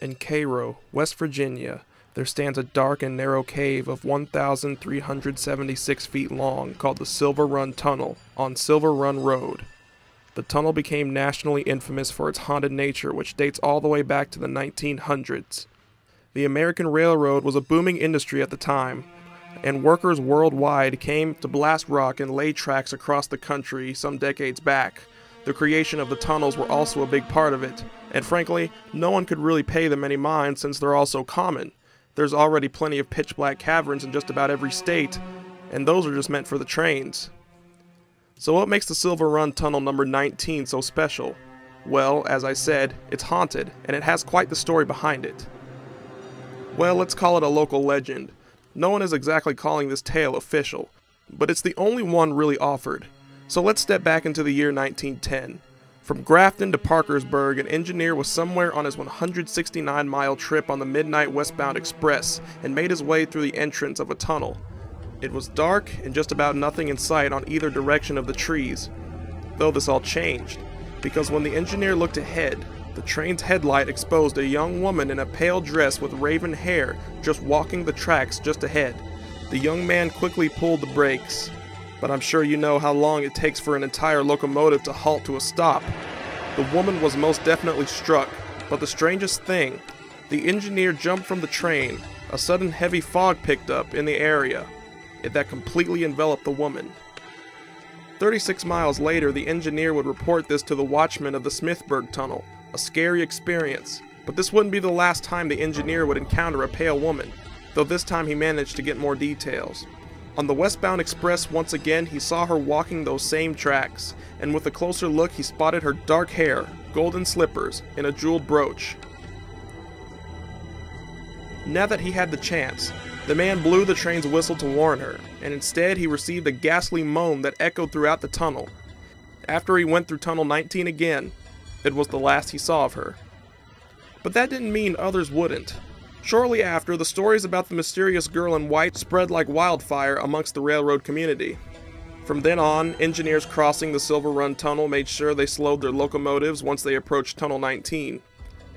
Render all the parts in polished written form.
In Cairo, West Virginia, there stands a dark and narrow cave of 1,376 feet long called the Silver Run Tunnel on Silver Run Road. The tunnel became nationally infamous for its haunted nature, which dates all the way back to the 1900s. The American Railroad was a booming industry at the time, and workers worldwide came to blast rock and lay tracks across the country some decades back. The creation of the tunnels were also a big part of it, and frankly, no one could really pay them any mind since they're all so common. There's already plenty of pitch-black caverns in just about every state, and those are just meant for the trains. So what makes the Silver Run Tunnel number 19 so special? Well, as I said, it's haunted, and it has quite the story behind it. Well, let's call it a local legend. No one is exactly calling this tale official, but it's the only one really offered. So let's step back into the year 1910. From Grafton to Parkersburg, an engineer was somewhere on his 169-mile trip on the midnight westbound express and made his way through the entrance of a tunnel. It was dark and just about nothing in sight on either direction of the trees. Though this all changed, because when the engineer looked ahead, the train's headlight exposed a young woman in a pale dress with raven hair just walking the tracks just ahead. The young man quickly pulled the brakes, but I'm sure you know how long it takes for an entire locomotive to halt to a stop. The woman was most definitely struck, but the strangest thing, the engineer jumped from the train. A sudden heavy fog picked up in the area that completely enveloped the woman. 36 miles later, the engineer would report this to the watchman of the Smithburg Tunnel. A scary experience, but this wouldn't be the last time the engineer would encounter a pale woman, though this time he managed to get more details. On the westbound express, once again, he saw her walking those same tracks, and with a closer look he spotted her dark hair, golden slippers, and a jeweled brooch. Now that he had the chance, the man blew the train's whistle to warn her, and instead he received a ghastly moan that echoed throughout the tunnel. After he went through Tunnel 19 again, it was the last he saw of her. But that didn't mean others wouldn't. Shortly after, the stories about the mysterious girl in white spread like wildfire amongst the railroad community. From then on, engineers crossing the Silver Run Tunnel made sure they slowed their locomotives once they approached Tunnel 19,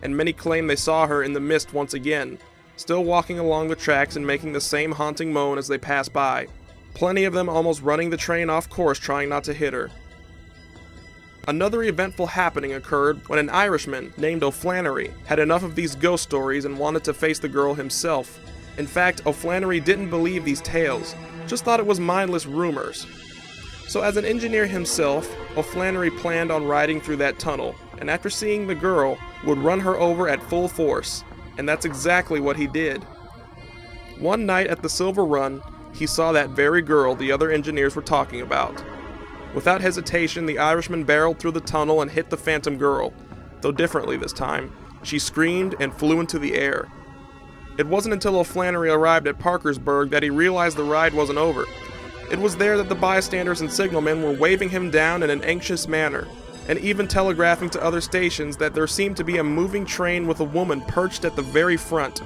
and many claim they saw her in the mist once again, still walking along the tracks and making the same haunting moan as they passed by. Plenty of them almost running the train off course trying not to hit her. Another eventful happening occurred when an Irishman named O'Flannery had enough of these ghost stories and wanted to face the girl himself. In fact, O'Flannery didn't believe these tales, just thought it was mindless rumors. So as an engineer himself, O'Flannery planned on riding through that tunnel, and after seeing the girl, would run her over at full force, and that's exactly what he did. One night at the Silver Run, he saw that very girl the other engineers were talking about. Without hesitation, the Irishman barreled through the tunnel and hit the phantom girl, though differently this time. She screamed and flew into the air. It wasn't until O'Flannery arrived at Parkersburg that he realized the ride wasn't over. It was there that the bystanders and signalmen were waving him down in an anxious manner, and even telegraphing to other stations that there seemed to be a moving train with a woman perched at the very front.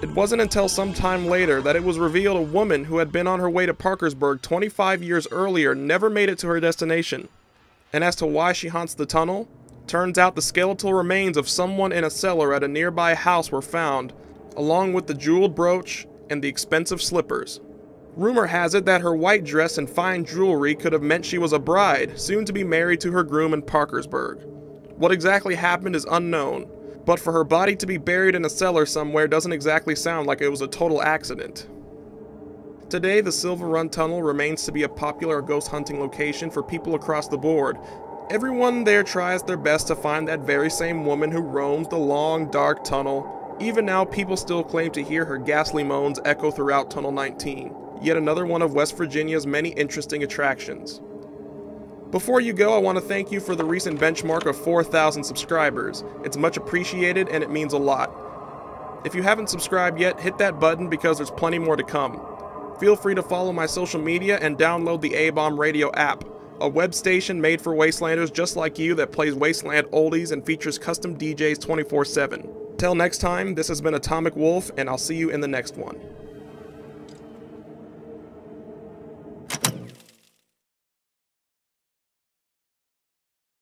It wasn't until some time later that it was revealed a woman who had been on her way to Parkersburg 25 years earlier never made it to her destination. And as to why she haunts the tunnel, turns out the skeletal remains of someone in a cellar at a nearby house were found, along with the jeweled brooch and the expensive slippers. Rumor has it that her white dress and fine jewelry could have meant she was a bride, soon to be married to her groom in Parkersburg. What exactly happened is unknown, but for her body to be buried in a cellar somewhere doesn't exactly sound like it was a total accident. Today, the Silver Run Tunnel remains to be a popular ghost hunting location for people across the board. Everyone there tries their best to find that very same woman who roams the long, dark tunnel. Even now, people still claim to hear her ghastly moans echo throughout Tunnel 19, yet another one of West Virginia's many interesting attractions. Before you go, I want to thank you for the recent benchmark of 4,000 subscribers. It's much appreciated and it means a lot. If you haven't subscribed yet, hit that button because there's plenty more to come. Feel free to follow my social media and download the A-Bomb Radio app, a web station made for Wastelanders just like you that plays Wasteland oldies and features custom DJs 24/7. Till next time, this has been Atomic Wolf, and I'll see you in the next one.